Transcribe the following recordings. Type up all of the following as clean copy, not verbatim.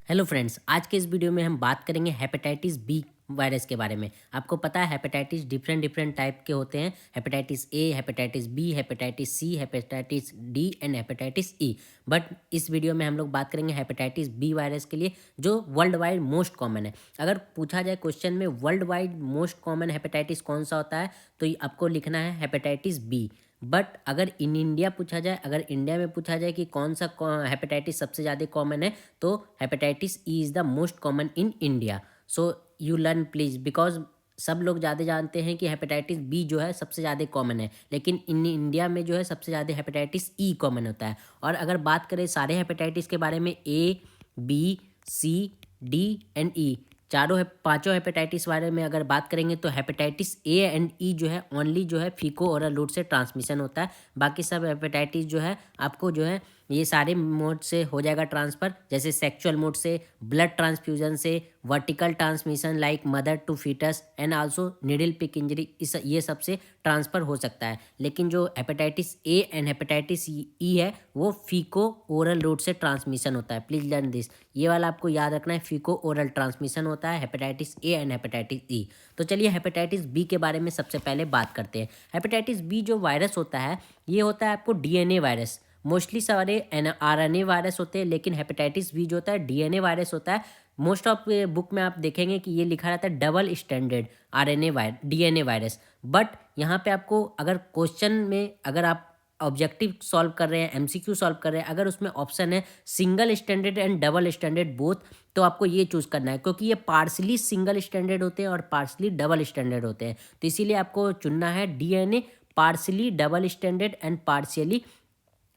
Hello friends, आज के इस वीडियो में हम बात करेंगे हेपेटाइटिस बी वायरस के बारे में। आपको पता है हेपेटाइटिस डिफरेंट डिफरेंट टाइप के होते हैं। Hepatitis A, hepatitis B, hepatitis C, hepatitis D and hepatitis E. But इस वीडियो में हम लोग बात करेंगे हेपेटाइटिस बी वायरस के लिए, जो वर्ल्ड वाइड मोस्ट कॉमन है। अगर पूछा जाए क्वेश्चन में world wide most common hepatitis कौन सा होता है, तो ये आपको लिखना है हेपेटाइटिस बी। बट अगर इन इंडिया पूछा जाए, अगर इंडिया में पूछा जाए कि कौन सा हेपेटाइटिस सबसे ज़्यादा कॉमन है, तो hepatitis E is the most common in India. So you learn please, because सब लोग ज़्यादा जानते हैं कि हेपेटाइटिस बी जो है सबसे ज़्यादा कॉमन है, लेकिन इन इंडिया में जो है सबसे ज़्यादा हेपेटाइटिस ई कॉमन होता है। और अगर बात करें सारे हेपेटाइटिस के बारे में, ए, बी, सी, डी एंड ई, चारों है पांचों हेपेटाइटिस बारे में अगर बात करेंगे, तो हेपेटाइटिस ए एंड ई जो है ओनली जो है फीको ओरल रूट से ट्रांसमिशन होता है। बाकी सब हेपेटाइटिस जो है आपको जो है ये सारे मोड से हो जाएगा ट्रांसफ़र, जैसे सेक्सुअल मोड से, ब्लड ट्रांसफ्यूजन से, vertical transmission like mother to foetus and also needle prick injury, इस ये सब से ट्रांसफ़र हो सकता है। लेकिन जो हेपेटाइटिस ए एंड हेपेटाइटिस ई है वो फीको ओरल रूट से ट्रांसमिशन होता है। प्लीज़ लर्न दिस, ये वाला आपको याद रखना है, फीको ओरल ट्रांसमिशन होता है हेपेटाइटिस ए एंड हेपेटाइटिस ई। तो चलिए हेपेटाइटिस बी के बारे में सबसे पहले बात करते हैं। हेपेटाइटिस बी जो वायरस होता है, ये होता है आपको डीएनए वायरस। मोस्टली सारे आरएनए वायरस होते हैं, लेकिन हेपेटाइटिस बी जो होता है डीएनए वायरस होता है। मोस्ट ऑफ बुक में आप देखेंगे कि ये लिखा रहता है double standard RNA DNA virus. But यहाँ पे आपको अगर क्वेश्चन में अगर आप ऑब्जेक्टिव सॉल्व कर रहे हैं, एमसीक्यू सॉल्व कर रहे हैं, अगर उसमें ऑप्शन है single standard and double standard both, तो आपको ये चूज करना है, क्योंकि ये पार्सली सिंगल स्टैंडर्ड होते हैं और पार्सली डबल स्टैंडर्ड होते हैं। तो इसीलिए आपको चुनना है DNA partially double stranded and partially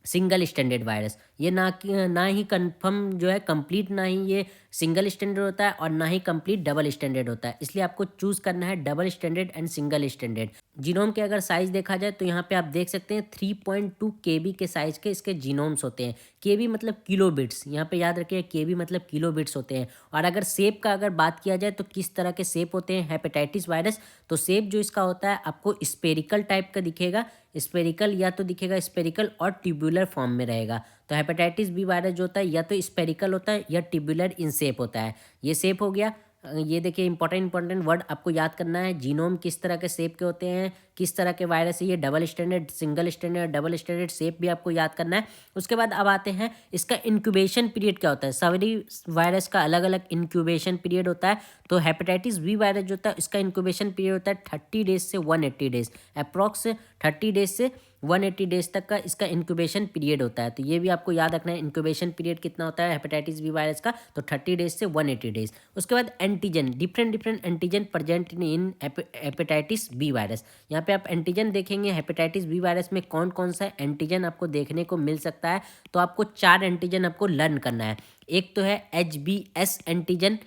single stranded virus. ये ना ही कंफर्म जो है कंप्लीट, ना ही ये सिंगल स्टैंडर्ड होता है और ना ही कंप्लीट डबल स्टैंडर्ड होता है। इसलिए आपको चूज करना है double stranded and single standard. Genome के अगर साइज देखा जाए, तो यहाँ पे आप देख सकते हैं 3.2 केबी के साइज के इसके जीनोम्स होते हैं। केबी मतलब किलो बिट्स, यहाँ पे याद रखिए केबी मतलब किलो बिट्स होते हैं। और अगर शेप का अगर बात किया जाए, तो किस तरह के शेप होते हैं हेपेटाइटिस वायरस, तो शेप जो इसका होता है आपको स्पेरिकल टाइप का दिखेगा। स्पेरिकल या तो दिखेगा स्पेरिकल और ट्यूबुलर फॉर्म में रहेगा। तो हेपेटाइटिस बी वायरस जो होता है या तो स्पेरिकल होता है या ट्यूबुलर इन शेप होता है। ये शेप हो गया। ये देखिए इंपॉर्टेंट वर्ड आपको याद करना है, जीनोम किस तरह के शेप के होते हैं, किस तरह के वायरस है ये, double standard, single standard, double standard shape भी आपको याद करना है। उसके बाद अब आते हैं इसका इंक्यूबेशन पीरियड क्या होता है। सभी वायरस का अलग अलग इंक्यूबेशन पीरियड होता है। तो हेपेटाइटिस बी वायरस जो होता है इसका इंक्यूबेशन पीरियड होता है 30 डेज से 180 डेज, अप्रॉक्स 30 डेज से 180 डेज तक का इसका इंक्यूबेशन पीरियड होता है। तो ये भी आपको याद रखना है, इंक्यूबेशन पीरियड कितना होता है हेपेटाइटिस बी वायरस का, तो 30 डेज से 180 डेज। उसके बाद antigen, different different antigen present in hepatitis B virus. यहाँ पे आप एंटीजन देखेंगे हेपेटाइटिस बी वायरस में कौन कौन सा एंटीजन आपको देखने को मिल सकता है। तो आपको 4 एंटीजन आपको लर्न करना है। एक तो है HBS एंटीजन,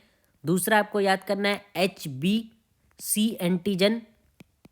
दूसरा आपको याद करना है HBC एंटीजन,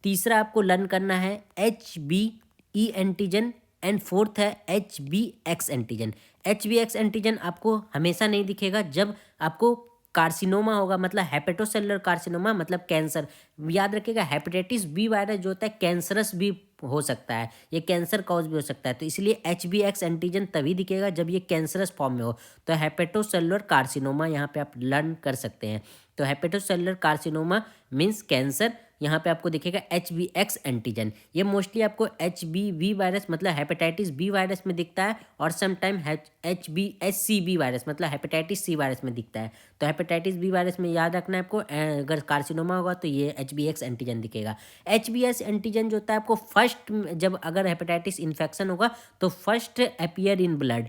तीसरा आपको लर्न करना है HBE एंटीजन एंड फोर्थ है HBX एंटीजन। HBX एंटीजन आपको हमेशा नहीं दिखेगा जब आपको कार्सिनोमा होगा, मतलब हेपेटोसेलुलर कार्सिनोमा मतलब कैंसर। याद रखिएगा हेपेटाइटिस बी वायरस जो होता है कैंसरस भी हो सकता है, ये कैंसर कॉज भी हो सकता है। तो इसलिए HBX एंटीजन तभी दिखेगा जब ये कैंसरस फॉर्म में हो। तो हेपेटोसेलुलर कार्सिनोमा यहाँ पे आप लर्न कर सकते हैं। तो हेपेटोसेलुलर कार्सिनोमा मीन्स कैंसर, यहाँ पे आपको दिखेगा HBX एंटीजन। ये मोस्टली आपको HBV वायरस मतलब हेपेटाइटिस बी वायरस में दिखता है, और समटाइम HBSCB वायरस मतलब हेपेटाइटिस सी वायरस में दिखता है। तो हेपेटाइटिस बी वायरस में याद रखना है आपको, अगर कार्सिनोमा होगा तो ये HBX एंटीजन दिखेगा। HBS एंटीजन जो होता है आपको फर्स्ट, जब अगर हेपेटाइटिस इन्फेक्शन होगा तो फर्स्ट अपीयर इन ब्लड,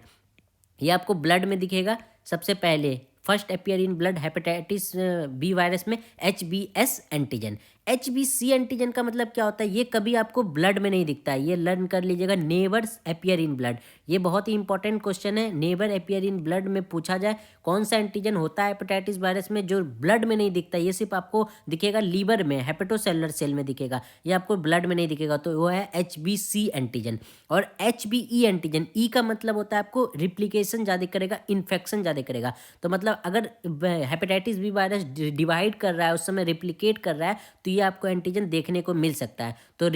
ये आपको ब्लड में दिखेगा सबसे पहले। First appear in blood hepatitis B virus में HBS एंटीजन। HBC एंटीजन का मतलब क्या होता है, ये कभी आपको ब्लड में नहीं दिखता है, ये लर्न कर लीजिएगा, नेवर्स अपीयर इन ब्लड। ये बहुत ही इंपॉर्टेंट क्वेश्चन है, नेवर अपीयर इन ब्लड में पूछा जाए कौन सा एंटीजन होता है हेपेटाइटिस वायरस में जो ब्लड में नहीं दिखता, ये सिर्फ आपको दिखेगा लीवर में, हेपेटोसेलुलर सेल में दिखेगा, ये आपको ब्लड में नहीं दिखेगा। तो वो है HBC एंटीजन। और HBE एंटीजन, ई का मतलब होता है आपको रिप्लिकेशन ज़्यादा करेगा, इन्फेक्शन ज़्यादा करेगा। तो मतलब अगर हेपेटाइटिस बी वायरस डिवाइड कर रहा है, उस समय रिप्लिकेट कर रहा है, तो ये आपको एंटीजन देखने को मिल सकता है। तो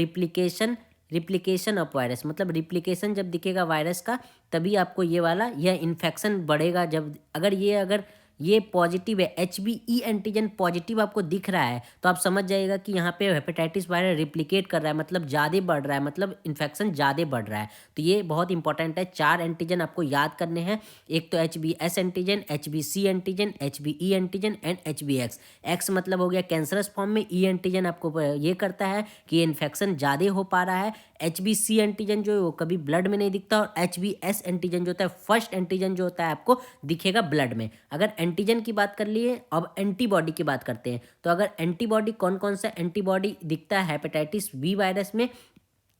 रिप्लिकेशन ऑफ वायरस मतलब रिप्लिकेशन जब दिखेगा वायरस का, तभी आपको ये वाला यह इन्फेक्शन बढ़ेगा। जब अगर ये पॉजिटिव है, HBE एंटीजन पॉजिटिव आपको दिख रहा है तो आप समझ जाइएगा कि यहाँ पे हेपेटाइटिस वायरस रिप्लिकेट कर रहा है, मतलब ज़्यादा बढ़ रहा है, मतलब इन्फेक्शन ज़्यादा बढ़ रहा है। तो ये बहुत इंपॉर्टेंट है। 4 एंटीजन आपको याद करने हैं। एक तो HBS antigen, HBC antigen, HBE antigen and HBX। X मतलब हो गया कैंसरस फॉर्म में, ई एंटीजन आपको ये करता है कि इन्फेक्शन ज़्यादा हो पा रहा है। HBC एंटीजन जो है वो कभी ब्लड में नहीं दिखता, और HBS एंटीजन जो होता है फर्स्ट एंटीजन जो होता है आपको दिखेगा ब्लड में। अगर एंटीजन की बात कर लिए, अब एंटीबॉडी की बात करते हैं। तो अगर एंटीबॉडी, कौन कौन सा एंटीबॉडी दिखता है हेपेटाइटिस बी वायरस में?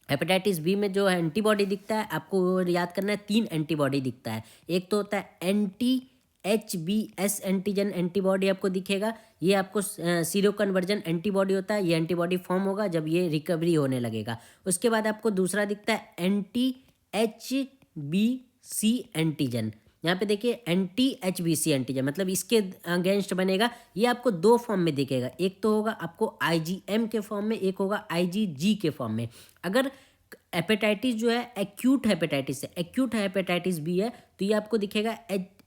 हेपेटाइटिस बी में जो है एंटीबॉडी दिखता है, आपको याद करना है 3 एंटीबॉडी दिखता है। एक तो होता है HBS एंटीजन एंटीबॉडी आपको दिखेगा, ये आपको सीरो कन्वर्जन एंटीबॉडी होता है। ये एंटीबॉडी फॉर्म होगा जब ये रिकवरी होने लगेगा। उसके बाद आपको दूसरा दिखता है HBC एंटीजन। यहाँ पे देखिए HBC एंटीजन, मतलब इसके अगेंस्ट बनेगा। ये आपको 2 फॉर्म में दिखेगा, एक तो होगा आपको IgM के फॉर्म में, एक होगा IgG के फॉर्म में। अगर हेपेटाइटिस जो है एक्यूट हेपेटाइटिस है, एक्यूट हेपेटाइटिस बी है, तो ये आपको दिखेगा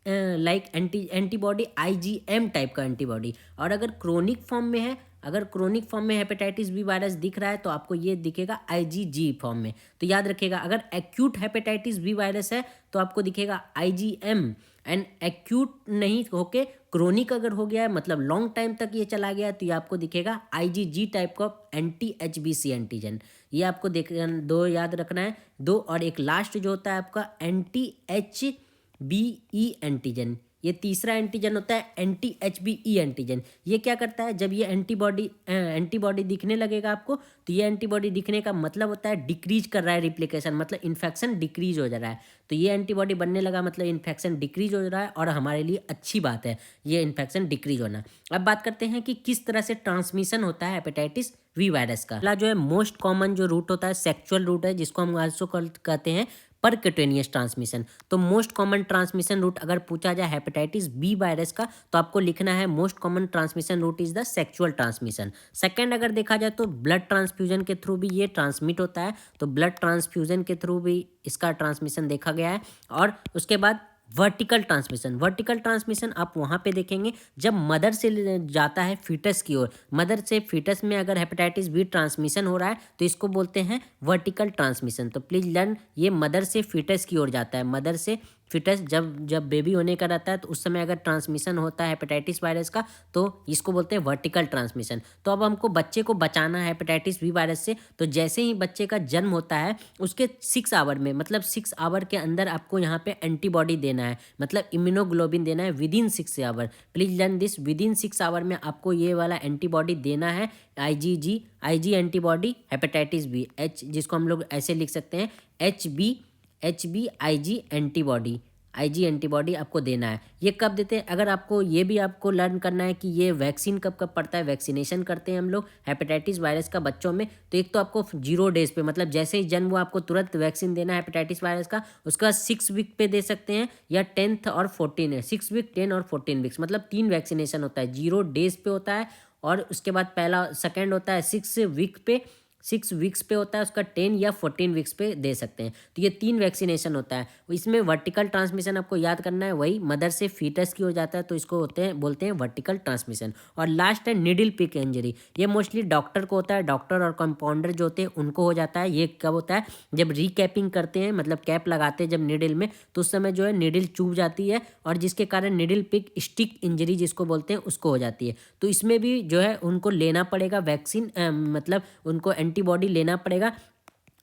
लाइक एंटीबॉडी IgM टाइप का एंटीबॉडी। और अगर क्रोनिक फॉर्म में है, अगर क्रोनिक फॉर्म में हेपेटाइटिस बी वायरस दिख रहा है तो आपको ये दिखेगा IgG फॉर्म में। तो याद रखिएगा, अगर एक्यूट हेपेटाइटिस बी वायरस है तो आपको दिखेगा IgM, एंड एक्यूट नहीं होके क्रोनिक अगर हो गया है, मतलब लॉन्ग टाइम तक ये चला गया, तो ये आपको दिखेगा IgG टाइप का HBC एंटीजन। ये आपको देख 2 याद रखना है, 2। और एक लास्ट जो होता है आपका HBE एंटीजन, ये तीसरा एंटीजन होता है HBE एंटीजन। ये क्या करता है, जब ये एंटीबॉडी दिखने लगेगा आपको, तो ये एंटीबॉडी दिखने का मतलब होता है डिक्रीज कर रहा है रिप्लिकेशन, मतलब इन्फेक्शन डिक्रीज हो जा रहा है। तो ये एंटीबॉडी बनने लगा मतलब इन्फेक्शन डिक्रीज हो रहा है, और हमारे लिए अच्छी बात है ये इन्फेक्शन डिक्रीज होना। अब बात करते हैं कि किस तरह से ट्रांसमिशन होता है हेपेटाइटिस वी वायरस का। पहला जो है मोस्ट कॉमन जो रूट होता है सेक्चुअल रूट है, जिसको हम आल्सो कहते हैं परक्यूटेनियस ट्रांसमिशन। तो मोस्ट कॉमन ट्रांसमिशन रूट अगर पूछा जाए हेपेटाइटिस बी वायरस का, तो आपको लिखना है most common transmission route is the sexual transmission. Second अगर देखा जाए तो ब्लड ट्रांसफ्यूजन के थ्रू भी ये ट्रांसमिट होता है, तो ब्लड ट्रांसफ्यूजन के थ्रू भी इसका ट्रांसमिशन देखा गया है। और उसके बाद वर्टिकल ट्रांसमिशन, वर्टिकल ट्रांसमिशन आप वहाँ पे देखेंगे जब मदर से जाता है फीटस की ओर, मदर से फीटस में अगर हेपेटाइटिस बी ट्रांसमिशन हो रहा है तो इसको बोलते हैं वर्टिकल ट्रांसमिशन। तो प्लीज़ लर्न, ये मदर से फीटस की ओर जाता है, मदर से फिटस जब बेबी होने का रहता है तो उस समय अगर ट्रांसमिशन होता है हेपेटाइटिस वायरस का, तो इसको बोलते हैं वर्टिकल ट्रांसमिशन। तो अब हमको बच्चे को बचाना है हेपेटाइटिस बी वायरस से, तो जैसे ही बच्चे का जन्म होता है उसके 6 आवर में, मतलब 6 आवर के अंदर आपको यहाँ पे एंटीबॉडी देना है, मतलब इम्यूनोग्लोबिन देना है within 6 hour. Please learn this, within 6 hour में आपको ये वाला एंटीबॉडी देना है, IG एंटीबॉडी हेपेटाइटिस बी, जिसको हम लोग ऐसे लिख सकते हैं HBIG एंटीबॉडी, IG एंटीबॉडी आपको देना है। ये कब देते हैं, अगर आपको ये भी आपको लर्न करना है कि ये वैक्सीन कब कब पड़ता है, वैक्सीनेशन करते हैं हम लोग हेपेटाइटिस वायरस का बच्चों में। तो एक तो आपको 0 डेज पे, मतलब जैसे ही जन्म हुआ आपको तुरंत वैक्सीन देना है हेपेटाइटिस वायरस का। उसके बाद 6 वीक पे दे सकते हैं, या 10th और 14 है, 6 वीक 10 और 14 वीक्स, मतलब 3 वैक्सीनेशन होता है। 0 डेज पे होता है, और उसके बाद सेकेंड होता है 6 वीक पे, 6 वीक्स पे होता है, उसका 10 या 14 वीक्स पे दे सकते हैं। तो ये 3 वैक्सीनेशन होता है। इसमें वर्टिकल ट्रांसमिशन आपको याद करना है, वही मदर से फीटस की हो जाता है, तो इसको बोलते हैं वर्टिकल ट्रांसमिशन। और लास्ट है निडल पिक इंजरी, ये मोस्टली डॉक्टर को होता है, डॉक्टर और कंपाउंडर जो होते हैं उनको हो जाता है। ये कब होता है, जब रिकैपिंग करते हैं, मतलब कैप लगाते हैं जब निडल में, तो उस समय जो है निडल चुभ जाती है, और जिसके कारण निडल पिक स्टिक इंजरी जिसको बोलते हैं उसको हो जाती है। तो इसमें भी जो है उनको लेना पड़ेगा वैक्सीन, मतलब उनको एंटीबॉडी लेना पड़ेगा।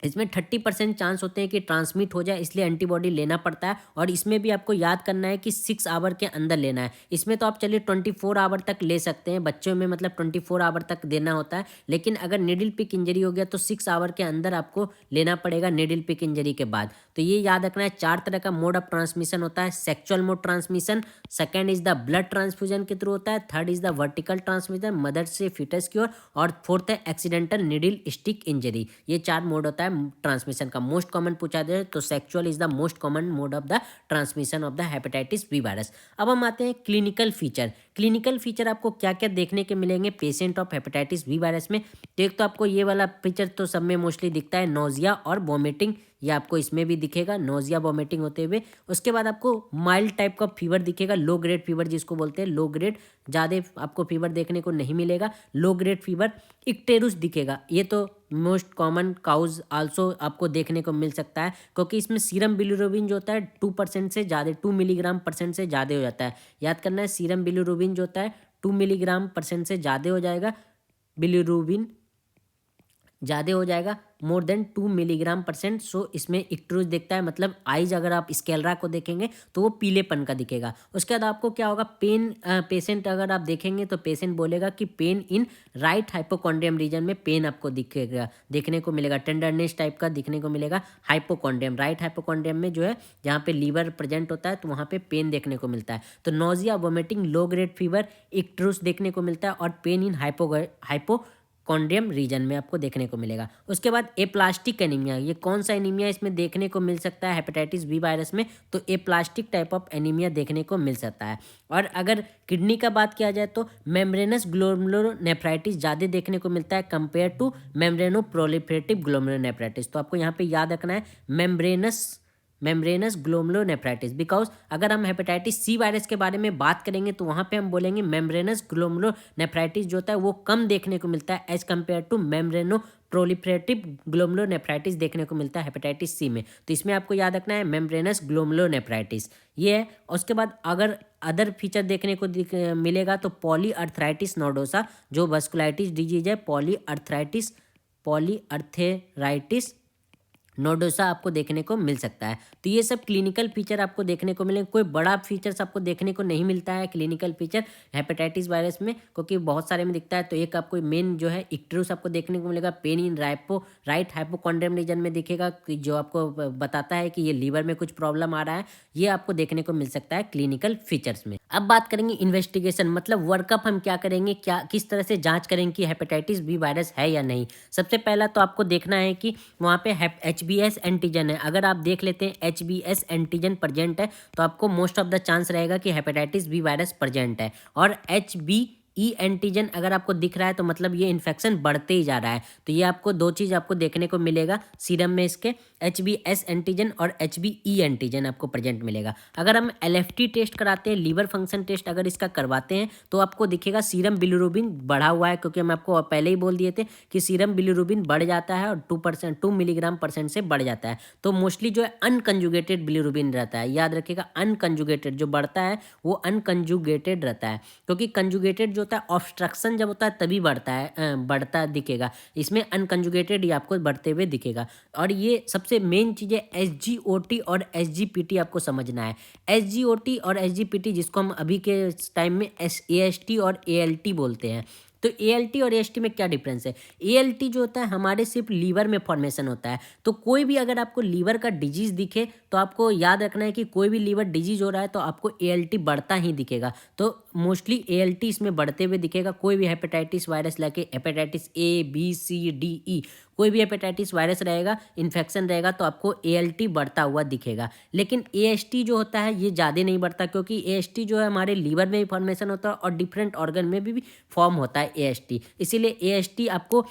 इसमें 30% चांस होते हैं कि ट्रांसमिट हो जाए, इसलिए एंटीबॉडी लेना पड़ता है। और इसमें भी आपको याद करना है कि 6 आवर के अंदर लेना है। इसमें तो आप चलिए 24 आवर तक ले सकते हैं, बच्चों में मतलब 24 आवर तक देना होता है, लेकिन अगर निडल पिक इंजरी हो गया तो 6 आवर के अंदर आपको लेना पड़ेगा निडल पिक इंजरी के बाद। तो ये याद रखना है, 4 तरह का मोड ऑफ ट्रांसमिशन होता है। Sexual mode transmission, second is the blood transfusion के थ्रू होता है, third is the vertical transmission mother से फीटस की ओर, और फोर्थ है एक्सीडेंटल निडल स्टिक इंजरी। ये 4 मोड होता है ट्रांसमिशन का। मोस्ट कॉमन पूछा जाए तो sexual is the most common mode of the transmission of the hepatitis B virus. अब हम आते हैं क्लिनिकल फीचर। क्लिनिकल फीचर आपको क्या क्या देखने के मिलेंगे patient of hepatitis B virus में। तो एक तो आपको ये वाला फीचर तो सब में मोस्टली दिखता है, नोजिया और वॉमिटिंग ये आपको इसमें भी दिखेगा नोजिया वॉमिटिंग होते हुए। उसके बाद आपको माइल्ड टाइप का फीवर दिखेगा, लो ग्रेड फीवर जिसको बोलते हैं, लो ग्रेड, ज़्यादा आपको फीवर देखने को नहीं मिलेगा, लो ग्रेड फीवर। इक्टेरुस दिखेगा, ये तो मोस्ट कॉमन काउज आल्सो आपको देखने को मिल सकता है, क्योंकि इसमें सीरम बिलिरुबिन जो होता है 2% से ज़्यादा, 2 मिलीग्राम% से ज़्यादा हो जाता है। याद करना है, सीरम बिलिरुबिन जो होता है 2 मिलीग्राम% से ज़्यादा हो जाएगा, बिलिरुबिन ज़्यादा हो जाएगा, मोर देन 2 मिलीग्राम%। सो इसमें इक्ट्रूस दिखता है, मतलब आइज अगर आप स्केलरा को देखेंगे तो वो पीलेपन का दिखेगा। उसके बाद आपको क्या होगा, पेन, पेशेंट अगर आप देखेंगे तो पेशेंट बोलेगा कि pain in right hypochondrium region में पेन आपको दिखेगा, देखने को मिलेगा, टेंडरनेस टाइप का दिखने को मिलेगा। हाइपोकॉन्ड्रियम, राइट हाइपोकॉन्ड्रियम में जो है जहाँ पे लीवर प्रेजेंट होता है तो वहाँ पे पेन देखने को मिलता है। तो nausea, vomiting, low grade fever, icterus देखने को मिलता है, और पेन इन हाइपोकॉन्ड्रियम रीजन में आपको देखने को मिलेगा। उसके बाद एप्लास्टिक एनीमिया, ये कौन सा एनीमिया इसमें देखने को मिल सकता है हेपेटाइटिस बी वायरस में, तो एप्लास्टिक टाइप ऑफ एनीमिया देखने को मिल सकता है। और अगर किडनी का बात किया जाए तो मेम्ब्रेनस ग्लोमेरुलोनेफ्राइटिस ज़्यादा देखने को मिलता है compare to membranoproliferative glomerulonephritis. तो आपको यहाँ पे याद रखना है मेम्ब्रेनस ग्लोमेरुलोनेफ्राइटिस, बिकॉज अगर हम हेपेटाइटिस सी वायरस के बारे में बात करेंगे तो वहाँ पे हम बोलेंगे मेम्ब्रेनस ग्लोमेरुलोनेफ्राइटिस जो होता है वो कम देखने को मिलता है as compared to membranoproliferative glomerulonephritis देखने को मिलता है हेपेटाइटिस सी में। तो इसमें आपको याद रखना है मेम्ब्रेनस ग्लोमेरुलोनेफ्राइटिस ये है। उसके बाद अगर अदर फीचर देखने को मिलेगा तो पॉली अर्थराइटिस नोडोसा, जो वस्कुलाइटिस डिजीज है, पॉली अर्थराइटिस नोडोसा आपको देखने को मिल सकता है। तो ये सब क्लिनिकल फीचर आपको देखने को मिलेंगे। कोई बड़ा फीचर्स आपको देखने को नहीं मिलता है क्लिनिकल फीचर हेपेटाइटिस वायरस में, क्योंकि बहुत सारे में दिखता है। तो एक आपको मेन जो है इक्ट्रूस आपको देखने को मिलेगा, pain in right hypochondrium region में दिखेगा, जो आपको बताता है कि ये लीवर में कुछ प्रॉब्लम आ रहा है, ये आपको देखने को मिल सकता है क्लिनिकल फीचर्स में। अब बात करेंगे इन्वेस्टिगेशन, मतलब वर्कअप हम क्या करेंगे, क्या किस तरह से जाँच करेंगे कि हेपेटाइटिस बी वायरस है या नहीं। सबसे पहला तो आपको देखना है कि वहाँ पे HBS एंटीजन है। अगर आप देख लेते हैं HBS एंटीजन प्रेजेंट है तो आपको मोस्ट ऑफ द चांस रहेगा कि हेपेटाइटिस बी वायरस प्रेजेंट है। और HBE एंटीजन अगर आपको दिख रहा है तो मतलब ये इन्फेक्शन बढ़ते ही जा रहा है। तो ये आपको दो चीज़ आपको देखने को मिलेगा सीरम में, इसके HBS एंटीजन और HBE एंटीजन आपको प्रेजेंट मिलेगा। अगर हम LFT टेस्ट कराते हैं, लीवर फंक्शन टेस्ट अगर इसका करवाते हैं तो आपको दिखेगा सीरम बिलिरुबिन बढ़ा हुआ है, क्योंकि हम आपको पहले ही बोल दिए थे कि सीरम बिलिरुबिन बढ़ जाता है और 2 मिलीग्राम% से बढ़ जाता है। तो मोस्टली जो है अनकंजुगेटेड बिलिरुबिन रहता है, याद रखिएगा, अनकंजुगेटेड जो बढ़ता है वो अनकंजुगेटेड रहता है, क्योंकि कंजुगेटेड जो होता है ऑब्स्ट्रक्शन जब होता है तभी बढ़ता दिखेगा, इसमें अनकंजुगेटेड ही आपको बढ़ते हुए दिखेगा। और ये सबसे मेन चीज़ है SGOT और SGPT आपको समझना है। SGOT और SGPT जिसको हम अभी के टाइम में AST और ALT बोलते हैं। तो ALT और AST में क्या डिफरेंस है? ALT जो होता है हमारे सिर्फ लीवर में फॉर्मेशन होता है। तो कोई भी अगर आपको लीवर का डिजीज़ दिखे तो आपको याद रखना है कि कोई भी लीवर डिजीज़ हो रहा है तो आपको ALT बढ़ता ही दिखेगा। तो मोस्टली ALT इसमें बढ़ते हुए दिखेगा। कोई भी हेपेटाइटिस वायरस लाके hepatitis A B C D E कोई भी हेपेटाइटिस वायरस रहेगा, इन्फेक्शन रहेगा तो आपको ALT बढ़ता हुआ दिखेगा। लेकिन AST जो होता है ये ज़्यादा नहीं बढ़ता, क्योंकि AST जो है हमारे लीवर में भी फॉर्मेशन होता है और डिफरेंट ऑर्गन में भी फॉर्म होता है AST। इसीलिए AST आपको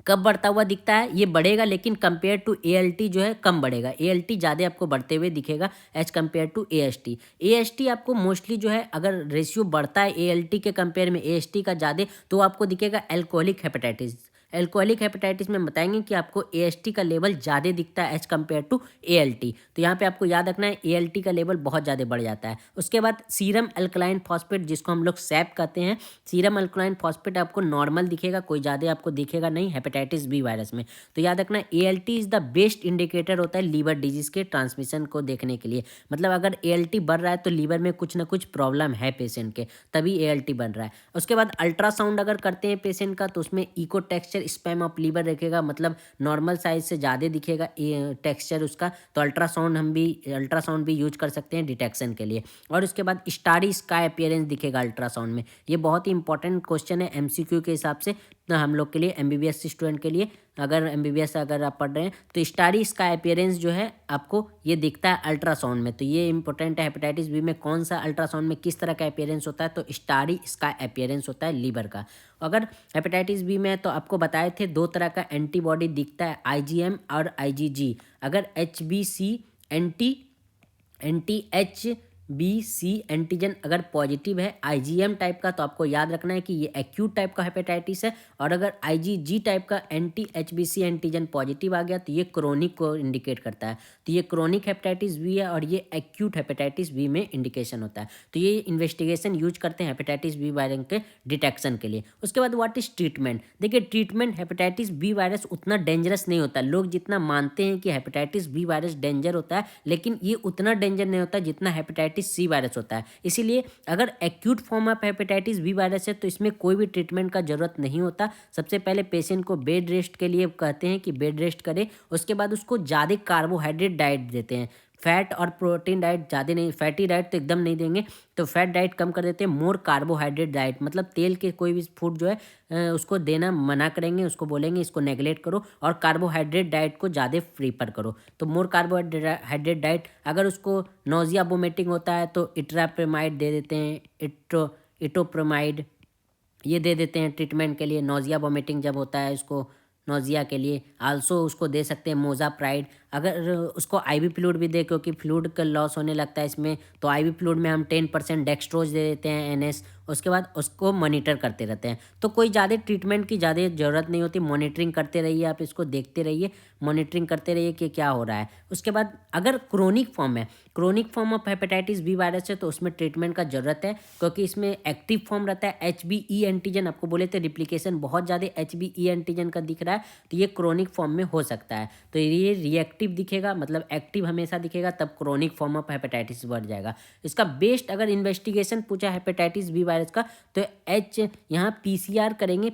कब बढ़ता हुआ दिखता है, ये बढ़ेगा लेकिन कंपेयर टू ALT जो है कम बढ़ेगा। ALT ज़्यादा आपको बढ़ते हुए दिखेगा as compare to AST। AST आपको मोस्टली जो है अगर रेशियो बढ़ता है ALT के कंपेयर में AST का ज़्यादा, तो आपको दिखेगा एल्कोहलिक हेपेटाइटिस। एल्कोहलिक हेपेटाइटिस में बताएंगे कि आपको AST का लेवल ज़्यादा दिखता है एज कम्पेयर टू ALT। तो यहाँ पे आपको याद रखना है ALT का लेवल बहुत ज़्यादा बढ़ जाता है। उसके बाद सीरम अल्कलाइन फॉस्फेट जिसको हम लोग सैप कहते हैं, सीरम अल्कलाइन फॉस्फेट आपको नॉर्मल दिखेगा, कोई ज़्यादा आपको दिखेगा नहीं हेपेटाइटिस बी वायरस में। तो याद रखना ALT is the best indicator होता है लीवर डिजीज़ के ट्रांसमिशन को देखने के लिए। मतलब अगर ALT बढ़ रहा है तो लीवर में कुछ ना कुछ प्रॉब्लम है पेशेंट के, तभी ALT बढ़ रहा है। उसके बाद अल्ट्रासाउंड अगर करते हैं पेशेंट का तो उसमें echo texture span of liver रखेगा, मतलब नॉर्मल साइज से ज़्यादा दिखेगा टेक्सचर उसका। तो अल्ट्रासाउंड भी यूज कर सकते हैं डिटेक्शन के लिए। और उसके बाद स्टारी स्काई अपीयरेंस दिखेगा अल्ट्रासाउंड में। ये बहुत ही इंपॉर्टेंट क्वेश्चन है MCQ के हिसाब से। तो हम लोग के लिए एमबीबीएस स्टूडेंट के लिए, अगर एमबीबीएस अगर आप पढ़ रहे हैं तो स्टारी इसका अपीयरेंस जो है आपको ये दिखता है अल्ट्रासाउंड में। तो ये इंपॉर्टेंट है, हेपेटाइटिस बी में कौन सा अल्ट्रासाउंड में किस तरह का अपीयरेंस होता है, तो स्टारी इसका अपीयरेंस होता है लीवर का। अगर हेपेटाइटिस बी में तो आपको बताए थे दो तरह का एंटीबॉडी दिखता है, आईजीएम और आईजीजी। अगर HBC anti H B C antigen अगर पॉजिटिव है आईजीएम टाइप का, तो आपको याद रखना है कि ये एक्यूट टाइप का हेपेटाइटिस है। और अगर आईजीजी टाइप का एंटी एचबीसी एंटीजन पॉजिटिव आ गया तो ये क्रोनिक को इंडिकेट करता है। तो ये क्रोनिक हेपेटाइटिस बी है और ये एक्यूट हेपेटाइटिस बी में इंडिकेशन होता है। तो ये इन्वेस्टिगेशन यूज करते हैं हेपेटाइटिस बी वायरस के डिटेक्शन के लिए। उसके बाद व्हाट इज ट्रीटमेंट। देखिए ट्रीटमेंट, हेपेटाइटिस बी वायरस उतना डेंजरस नहीं होता। लोग जितना मानते हैं कि हेपेटाइटिस बी वायरस डेंजर होता है, लेकिन ये उतना डेंजर नहीं होता जितना हेपेटाइटिस सी वायरस होता है। इसीलिए अगर acute form of hepatitis B virus है तो इसमें कोई भी ट्रीटमेंट का जरूरत नहीं होता। सबसे पहले पेशेंट को बेड रेस्ट के लिए कहते हैं कि बेड रेस्ट करे। उसके बाद उसको ज़्यादा कार्बोहाइड्रेट डाइट देते हैं, फैट और प्रोटीन डाइट ज़्यादा नहीं, फैटी डाइट तो एकदम नहीं देंगे, तो फैट डाइट कम कर देते हैं। मोर कार्बोहाइड्रेट डाइट मतलब तेल के कोई भी फूड जो है उसको देना मना करेंगे, उसको बोलेंगे इसको नेगलेक्ट करो और कार्बोहाइड्रेट डाइट को ज़्यादा प्रीफर करो। तो मोर कार्बोहाइड्रेट डाइट। अगर उसको नोजिया वोमिटिंग होता है तो इट्राप्रेमाइड दे देते हैं, इटोप्रोमाइड ये दे देते हैं ट्रीटमेंट के लिए। नोजिया वोमिटिंग जब होता है उसको नोजिया के लिए आल्सो उसको दे सकते हैं मोज़ाप्राइड। अगर उसको आईवी फ्लूइड भी दे, क्योंकि फ्लूइड का लॉस होने लगता है इसमें, तो आईवी फ्लूइड में हम 10% डेक्सट्रोज दे देते हैं एनएस। उसके बाद उसको मॉनिटर करते रहते हैं। तो कोई ज़्यादा ट्रीटमेंट की ज़्यादा ज़रूरत नहीं होती, मॉनिटरिंग करते रहिए, आप इसको देखते रहिए, मॉनिटरिंग करते रहिए कि क्या हो रहा है। उसके बाद अगर क्रोनिक फॉर्म है, chronic form of hepatitis B virus है, तो उसमें ट्रीटमेंट का ज़रूरत है, क्योंकि इसमें एक्टिव फॉर्म रहता है एचबीई एंटीजन। आपको बोले थे रिप्लिकेशन बहुत ज़्यादा एचबीई एंटीजन का दिख रहा है, तो ये क्रोनिक फॉर्म में हो सकता है। तो ये रिएक्टिव दिखेगा, मतलब एक्टिव हमेशा दिखेगा, तब क्रोनिक फॉर्म ऑफ हेपेटाइटिस बढ़ जाएगा। इसका बेस्ट अगर इन्वेस्टिगेशन पूछा हेपेटाइटिस बी वायरस का, तो यहाँ पीसीआर करेंगे।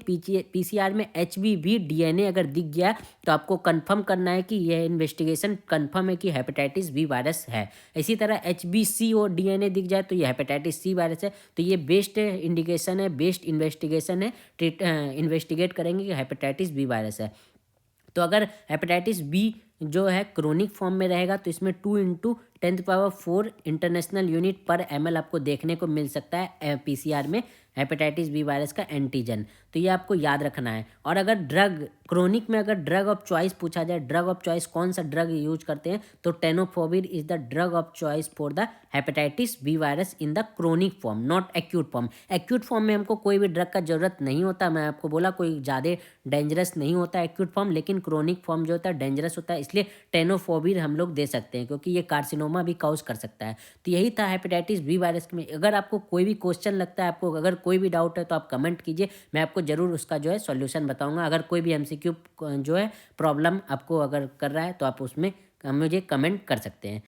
पीसीआर में एचबीवी डीएनए अगर दिख गया तो आपको कंफर्म करना है कि यह इन्वेस्टिगेशन कंफर्म है कि हेपेटाइटिस बी वायरस है। इसी तरह एचबीसीओ डीएनए दिख जाए तो ये हेपेटाइटिस सी वायरस है। तो ये बेस्ट इंडिकेशन है, बेस्ट इन्वेस्टिगेशन है, इन्वेस्टिगेट करेंगे कि हेपेटाइटिस बी वायरस है। तो अगर हेपेटाइटिस बी जो है क्रोनिक फॉर्म में रहेगा तो इसमें 2 × 10⁴ इंटरनेशनल यूनिट पर ml आपको देखने को मिल सकता है पीसीआर में हेपेटाइटिस बी वायरस का एंटीजन। तो ये आपको याद रखना है। और अगर ड्रग, क्रोनिक में अगर ड्रग ऑफ चॉइस पूछा जाए, ड्रग ऑफ चॉइस कौन सा ड्रग यूज करते हैं, तो tenofovir is the drug of choice for the hepatitis B virus in the chronic form, not acute form. Acute form में हमको कोई भी ड्रग का जरूरत नहीं होता। मैं आपको बोला कोई ज़्यादा डेंजरस नहीं होता एक्यूट फॉर्म, लेकिन क्रोनिक फॉर्म जो होता है डेंजरस होता है, इसलिए टेनोफोविर हम लोग दे सकते हैं, क्योंकि ये कार्सिनोमा भी कॉज कर सकता है। तो यही था हेपेटाइटिस बी वायरस में। अगर आपको कोई भी क्वेश्चन लगता है, आपको अगर कोई भी डाउट है तो आप कमेंट कीजिए, मैं आपको जरूर उसका जो है सॉल्यूशन बताऊंगा। अगर कोई भी एमसीक्यू जो है प्रॉब्लम आपको अगर कर रहा है तो आप उसमें मुझे कमेंट कर सकते हैं।